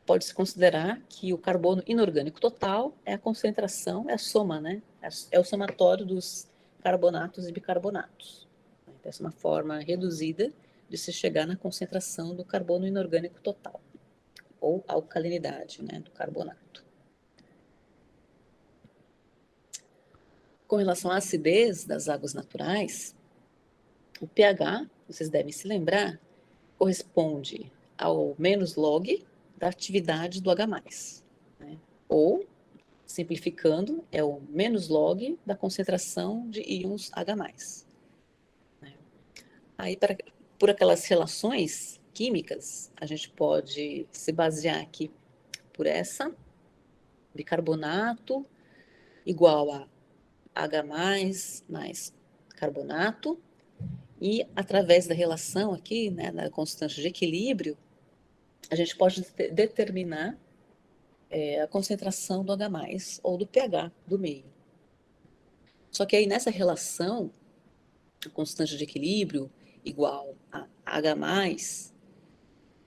pode-se considerar que o carbono inorgânico total é a concentração, é a soma, né? É o somatório dos carbonatos e bicarbonatos. Então, essa é uma forma reduzida de se chegar na concentração do carbono inorgânico total, ou alcalinidade, né, do carbonato. Com relação à acidez das águas naturais, o pH, vocês devem se lembrar, corresponde ao menos log da atividade do H+, né? Ou, simplificando, é o menos log da concentração de íons H+. Né? Aí, por aquelas relações químicas, a gente pode se basear aqui por essa, bicarbonato igual a H+ mais carbonato, e através da relação aqui, né, da constante de equilíbrio, a gente pode determinar a concentração do H+, ou do pH do meio. Só que aí nessa relação, a constante de equilíbrio igual a H+,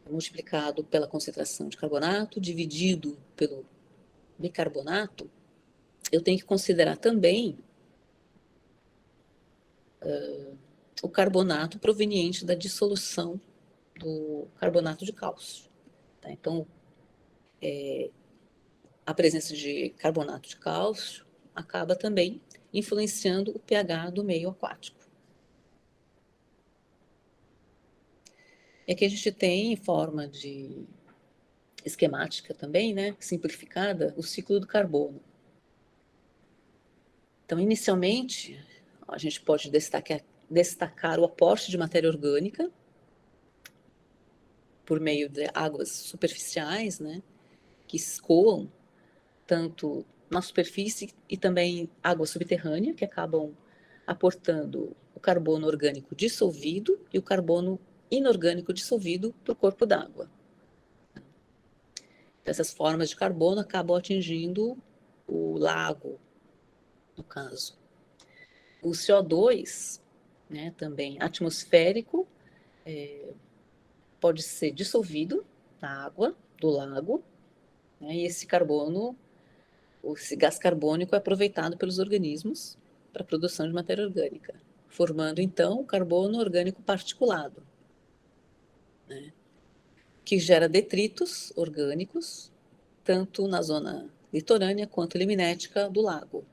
multiplicado pela concentração de carbonato, dividido pelo bicarbonato, eu tenho que considerar também o carbonato proveniente da dissolução do carbonato de cálcio. Tá? Então, a presença de carbonato de cálcio acaba também influenciando o pH do meio aquático. E aqui a gente tem, em forma de esquemática também, né, simplificada, o ciclo do carbono. Então, inicialmente, a gente pode destacar o aporte de matéria orgânica por meio de águas superficiais, né, que escoam tanto na superfície e também água subterrânea, que acabam aportando o carbono orgânico dissolvido e o carbono inorgânico dissolvido para o corpo d'água. Então, essas formas de carbono acabam atingindo o lago, no caso. O CO2, né, também atmosférico, pode ser dissolvido na água do lago, né, e esse carbono, esse gás carbônico é aproveitado pelos organismos para a produção de matéria orgânica, formando então o carbono orgânico particulado, né, que gera detritos orgânicos, tanto na zona litorânea quanto liminética do lago.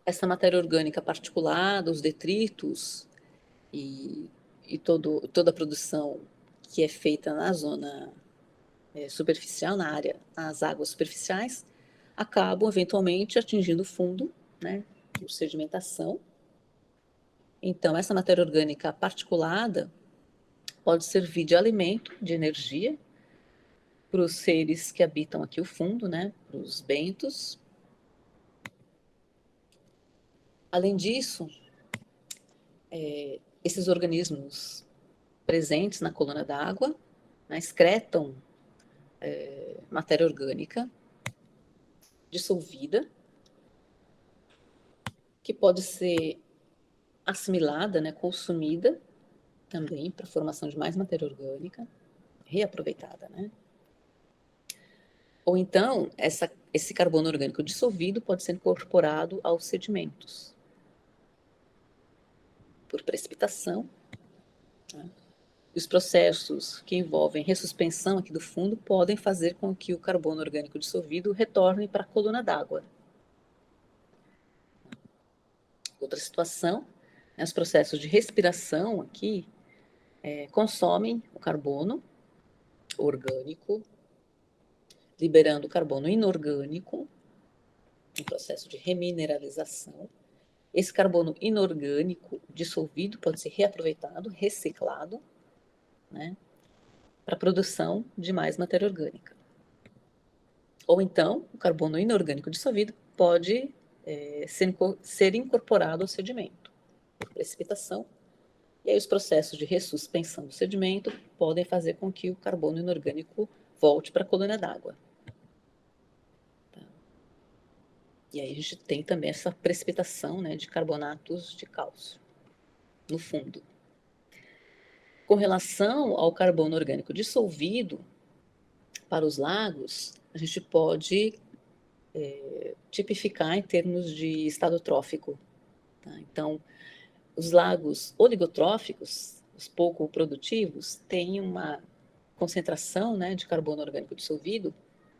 Essa matéria orgânica particulada, os detritos e toda a produção que é feita na zona superficial, na área, nas águas superficiais, acabam eventualmente atingindo o fundo, né, por sedimentação. Então, essa matéria orgânica particulada pode servir de alimento, de energia, para os seres que habitam aqui o fundo, né, para os bentos. Além disso, esses organismos presentes na coluna d'água, né, excretam matéria orgânica dissolvida, que pode ser assimilada, né, consumida também para a formação de mais matéria orgânica, reaproveitada, né? Ou então, esse carbono orgânico dissolvido pode ser incorporado aos sedimentos por precipitação, né? E os processos que envolvem ressuspensão aqui do fundo podem fazer com que o carbono orgânico dissolvido retorne para a coluna d'água. Outra situação, né, os processos de respiração aqui consomem o carbono orgânico, liberando o carbono inorgânico, um processo de remineralização. Esse carbono inorgânico dissolvido pode ser reaproveitado, reciclado, né, para a produção de mais matéria orgânica. Ou então, o carbono inorgânico dissolvido pode ser incorporado ao sedimento por precipitação. E aí os processos de ressuspensão do sedimento podem fazer com que o carbono inorgânico volte para a coluna d'água. Tá? E aí a gente tem também essa precipitação, né, de carbonatos de cálcio no fundo. Com relação ao carbono orgânico dissolvido para os lagos, a gente pode tipificar em termos de estado trófico. Tá? Então, os lagos oligotróficos, os pouco produtivos, têm uma concentração, né, de carbono orgânico dissolvido,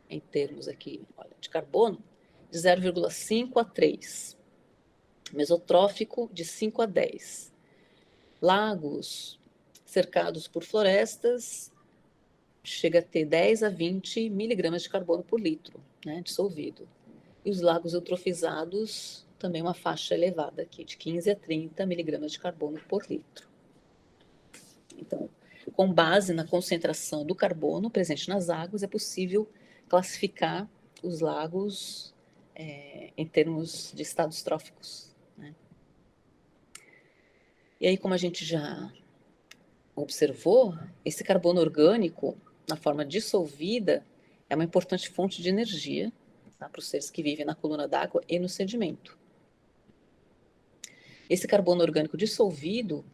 em termos aqui, olha, de carbono, de 0,5 a 3. Mesotrófico, de 5 a 10. Lagos cercados por florestas, chega a ter 10 a 20 miligramas de carbono por litro, né, dissolvido. E os lagos eutrofizados, também uma faixa elevada aqui, de 15 a 30 miligramas de carbono por litro. Então, com base na concentração do carbono presente nas águas, é possível classificar os lagos em termos de estados tróficos, né? E aí, como a gente já observou, esse carbono orgânico, na forma dissolvida, é uma importante fonte de energia, tá, para os seres que vivem na coluna d'água e no sedimento. Esse carbono orgânico dissolvido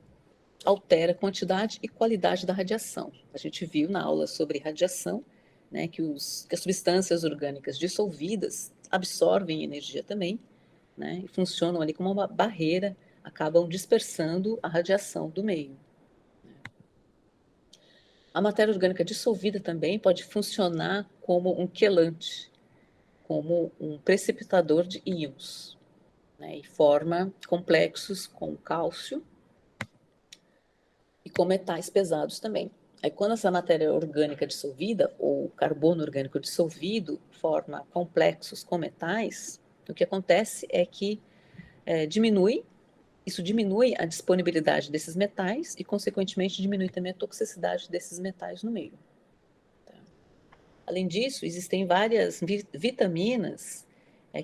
altera a quantidade e qualidade da radiação. A gente viu na aula sobre radiação, né, que as substâncias orgânicas dissolvidas absorvem energia também, né, e funcionam ali como uma barreira, acabam dispersando a radiação do meio. A matéria orgânica dissolvida também pode funcionar como um quelante, como um precipitador de íons, né, e forma complexos com cálcio e com metais pesados também. Aí, quando essa matéria orgânica dissolvida, ou carbono orgânico dissolvido, forma complexos com metais, o que acontece é que isso diminui a disponibilidade desses metais e, consequentemente, diminui também a toxicidade desses metais no meio. Tá? Além disso, existem várias vitaminas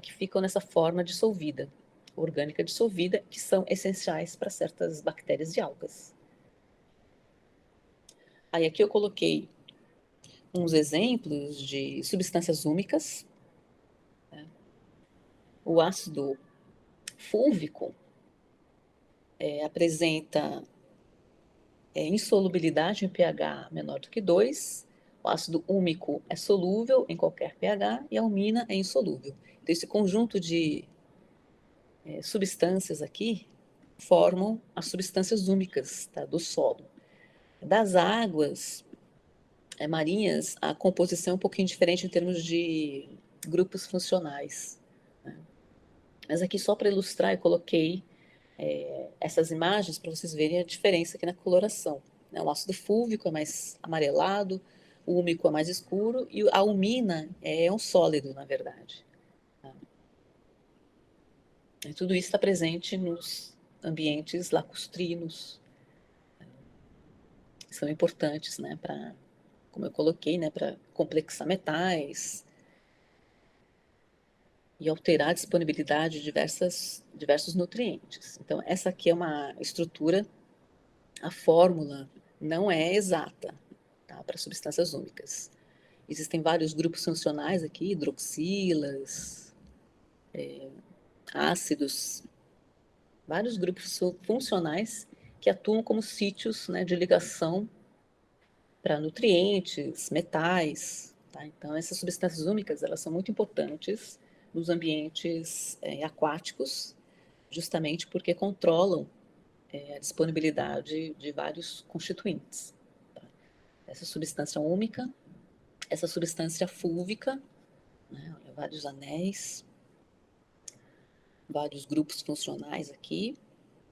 que ficam nessa forma dissolvida, orgânica dissolvida, que são essenciais para certas bactérias e algas. Aí aqui eu coloquei uns exemplos de substâncias úmicas. Né? O ácido fúlvico apresenta insolubilidade em pH menor do que 2. O ácido úmico é solúvel em qualquer pH e a almina é insolúvel. Então, esse conjunto de substâncias aqui formam as substâncias úmicas, tá, do solo. Das águas, marinhas, a composição é um pouquinho diferente em termos de grupos funcionais, né? Mas aqui só para ilustrar, eu coloquei essas imagens para vocês verem a diferença aqui na coloração, né? O ácido fúlvico é mais amarelado, o úmico é mais escuro e a umina é um sólido, na verdade. Tá? E tudo isso está presente nos ambientes lacustrinos, que são importantes, né, para, como eu coloquei, né, para complexar metais e alterar a disponibilidade de diversos nutrientes. Então, essa aqui é uma estrutura, a fórmula não é exata, tá, para substâncias úmicas. Existem vários grupos funcionais aqui, hidroxilas, ácidos, vários grupos funcionais que atuam como sítios, né, de ligação para nutrientes, metais. Tá? Então, essas substâncias úmicas elas são muito importantes nos ambientes aquáticos, justamente porque controlam a disponibilidade de vários constituintes. Tá? Essa substância úmica, essa substância fúlvica, né, olha, vários anéis, vários grupos funcionais aqui.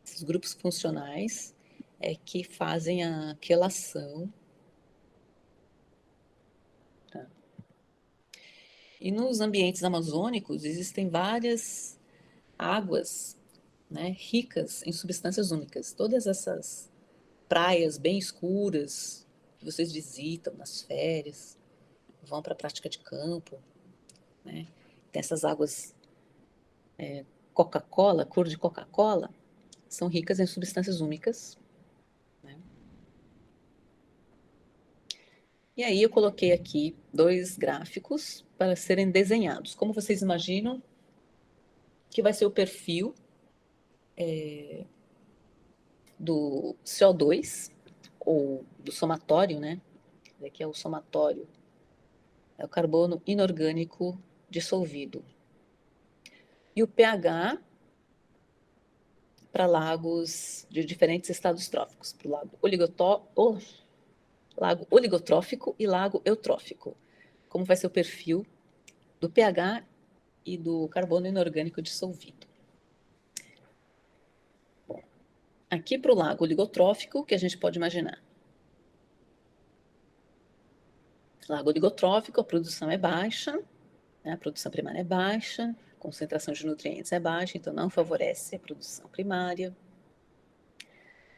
Esses grupos funcionais é que fazem a quelação. Tá? E nos ambientes amazônicos existem várias águas, né, ricas em substâncias úmicas. Todas essas praias bem escuras que vocês visitam nas férias, vão para a prática de campo, né? Tem essas águas Coca-Cola, cor de Coca-Cola, são ricas em substâncias úmicas, né? E aí eu coloquei aqui 2 gráficos para serem desenhados. Como vocês imaginam que vai ser o perfil do CO2, ou do somatório, né? Aqui é o somatório, é o carbono inorgânico dissolvido. E o pH para lagos de diferentes estados tróficos, para o lago oligotrófico e lago eutrófico. Como vai ser o perfil do pH e do carbono inorgânico dissolvido. Bom, aqui para o lago oligotrófico, o que a gente pode imaginar? Lago oligotrófico, a produção é baixa, né? A produção primária é baixa, a concentração de nutrientes é baixa, então não favorece a produção primária.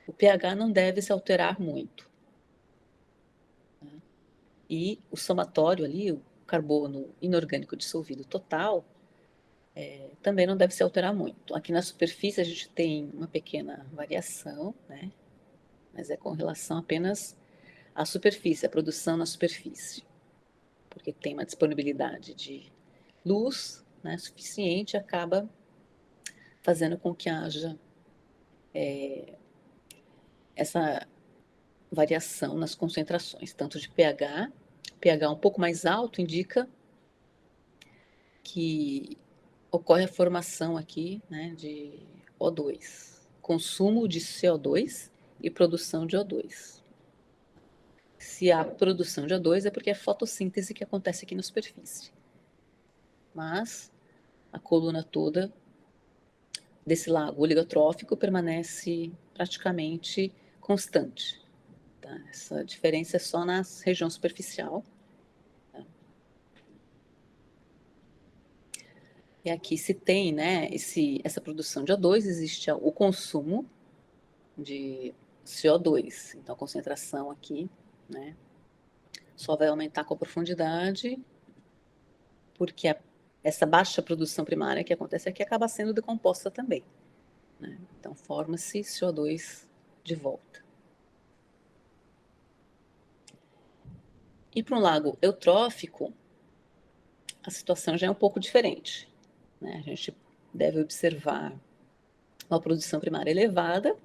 O pH não deve se alterar muito. Né? E o somatório ali, o carbono inorgânico dissolvido total, também não deve se alterar muito. Aqui na superfície a gente tem uma pequena variação, né? Mas é com relação apenas à superfície, à produção na superfície, porque tem uma disponibilidade de luz, né, suficiente, acaba fazendo com que haja essa variação nas concentrações, tanto de pH. pH um pouco mais alto indica que ocorre a formação aqui, né, de O2, consumo de CO2 e produção de O2. Se há produção de O2 é porque é fotossíntese que acontece aqui na superfície. Mas a coluna toda desse lago oligotrófico permanece praticamente constante. Tá? Essa diferença é só na região superficial. Tá? E aqui se tem, né, essa produção de O2, existe o consumo de CO2. Então a concentração aqui, né, só vai aumentar com a profundidade, porque essa baixa produção primária que acontece aqui acaba sendo decomposta também. Né? Então forma-se CO2 de volta. E para um lago eutrófico, a situação já é um pouco diferente. Né? A gente deve observar uma produção primária elevada,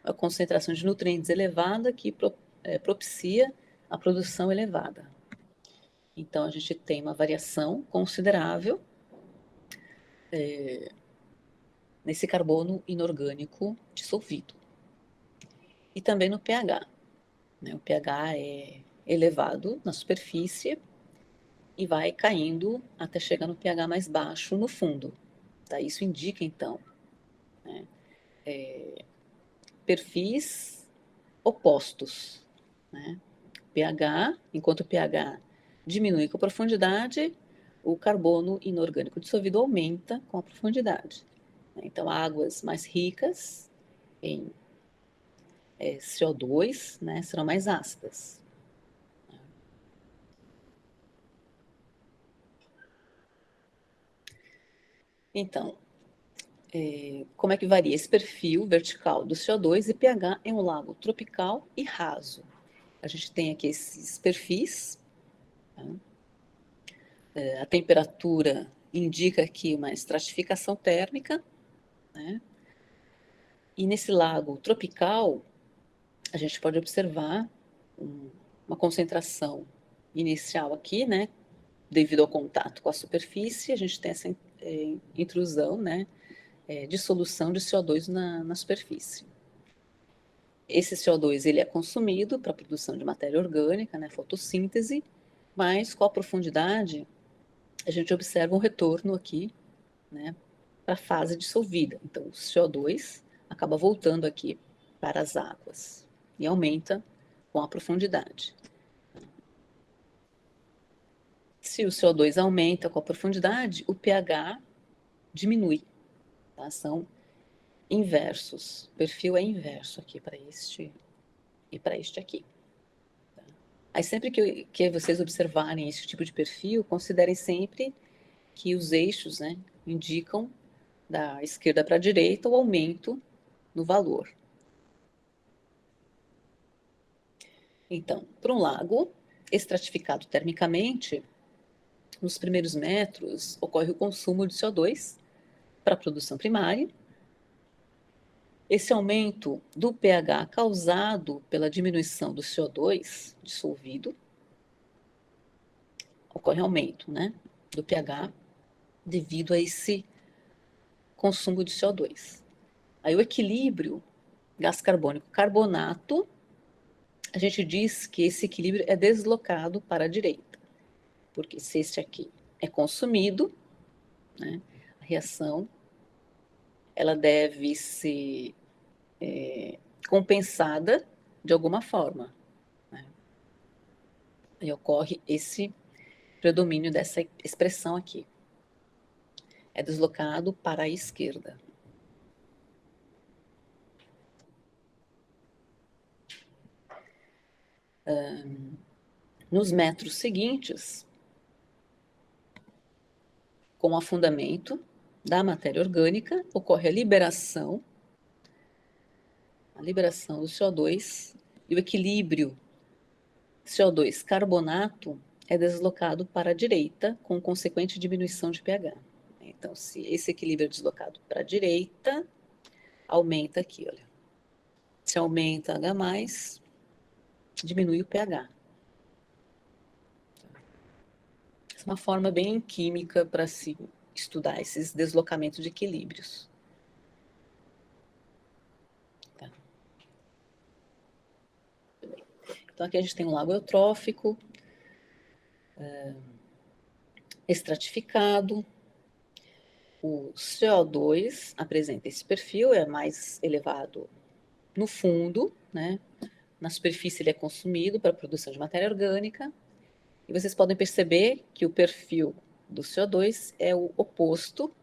a concentração de nutrientes elevada que propicia a produção elevada. Então, a gente tem uma variação considerável nesse carbono inorgânico dissolvido. E também no pH. Né? O pH é elevado na superfície e vai caindo até chegar no pH mais baixo no fundo. Tá? Isso indica, então, né, perfis opostos, né? pH, enquanto o pH diminui com a profundidade, o carbono inorgânico dissolvido aumenta com a profundidade. Então, águas mais ricas em CO2, né, serão mais ácidas. Então, como é que varia esse perfil vertical do CO2 e pH em um lago tropical e raso? A gente tem aqui esses perfis. Tá? A temperatura indica aqui uma estratificação térmica, né? E nesse lago tropical, a gente pode observar uma concentração inicial aqui, né? Devido ao contato com a superfície, a gente tem essa intrusão, né? Dissolução de CO2 na superfície. Esse CO2 ele é consumido para a produção de matéria orgânica, né? Fotossíntese, mas com a profundidade, a gente observa um retorno aqui, né? Para a fase dissolvida. Então, o CO2 acaba voltando aqui para as águas e aumenta com a profundidade. Se o CO2 aumenta com a profundidade, o pH diminui. Tá? São inversos. O perfil é inverso aqui para este e para este aqui. Tá? Aí sempre que vocês observarem esse tipo de perfil, considerem sempre que os eixos, né, indicam da esquerda para a direita o aumento no valor. Então, para um lago estratificado termicamente, nos primeiros metros ocorre o consumo de CO2 para a produção primária. Esse aumento do pH causado pela diminuição do CO2 dissolvido, ocorre aumento, né, do pH devido a esse consumo de CO2. Aí o equilíbrio gás carbônico carbonato, a gente diz que esse equilíbrio é deslocado para a direita, porque se este aqui é consumido, né, a reação ela deve ser compensada de alguma forma. Né? E ocorre esse predomínio dessa expressão aqui. É deslocado para a esquerda. Nos metros seguintes, com o afundamento da matéria orgânica, ocorre a liberação do CO2 e o equilíbrio CO2 carbonato é deslocado para a direita, com consequente diminuição de pH. Então, se esse equilíbrio é deslocado para a direita, aumenta aqui, olha. Se aumenta H+, diminui o pH. Essa é uma forma bem química para se estudar esses deslocamentos de equilíbrios. Tá. Então, aqui a gente tem um lago eutrófico, estratificado. O CO2 apresenta esse perfil, é mais elevado no fundo, né? Na superfície ele é consumido para a produção de matéria orgânica. E vocês podem perceber que o perfil do CO2 é o oposto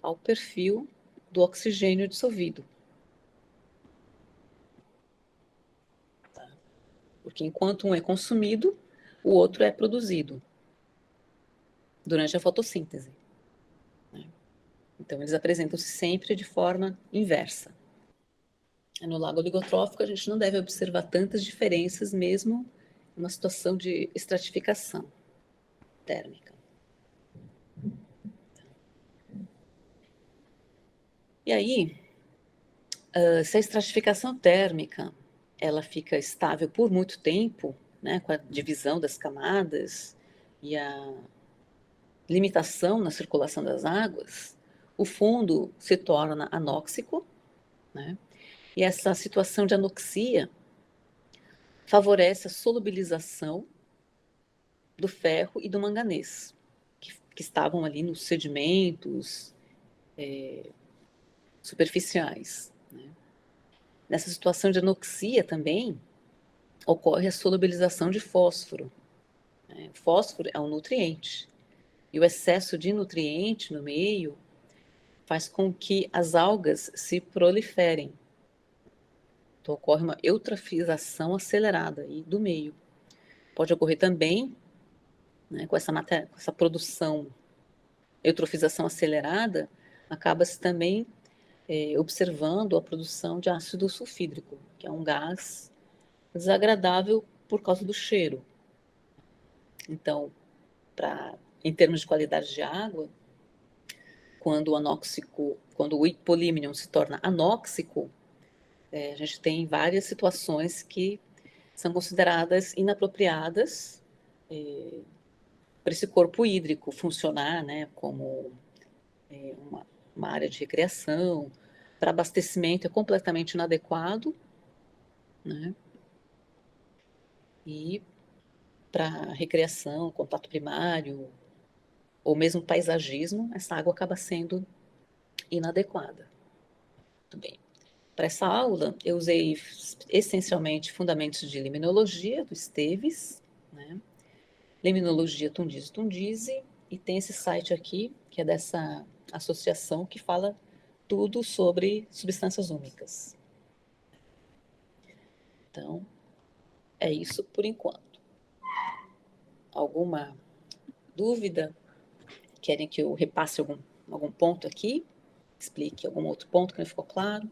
ao perfil do oxigênio dissolvido. Tá? Porque enquanto um é consumido, o outro é produzido durante a fotossíntese. Né? Então, eles apresentam-se sempre de forma inversa. No lago oligotrófico, a gente não deve observar tantas diferenças, mesmo em uma situação de estratificação térmica. E aí, se a estratificação térmica ela fica estável por muito tempo, né, com a divisão das camadas e a limitação na circulação das águas, o fundo se torna anóxico, né, e essa situação de anoxia favorece a solubilização do ferro e do manganês, que estavam ali nos sedimentos superficiais, né? Nessa situação de anoxia também ocorre a solubilização de fósforo, né? O fósforo é um nutriente, e o excesso de nutriente no meio faz com que as algas se proliferem. Então, ocorre uma eutrofização acelerada do meio. Pode ocorrer também, né, com essa produção, eutrofização acelerada, acaba-se também observando a produção de ácido sulfídrico, que é um gás desagradável por causa do cheiro. Então, em termos de qualidade de água, quando o hipolímnion se torna anóxico, a gente tem várias situações que são consideradas inapropriadas para esse corpo hídrico funcionar, né, como uma área de recreação. Para abastecimento é completamente inadequado, né? E para recreação, contato primário, ou mesmo paisagismo, essa água acaba sendo inadequada. Muito bem. Para essa aula, eu usei essencialmente fundamentos de liminologia, do Esteves, né? Liminologia Tundizi, e tem esse site aqui, que é dessa associação, que fala tudo sobre substâncias úmicas. Então, é isso por enquanto. Alguma dúvida? Querem que eu repasse algum ponto aqui? Explique algum outro ponto que não ficou claro?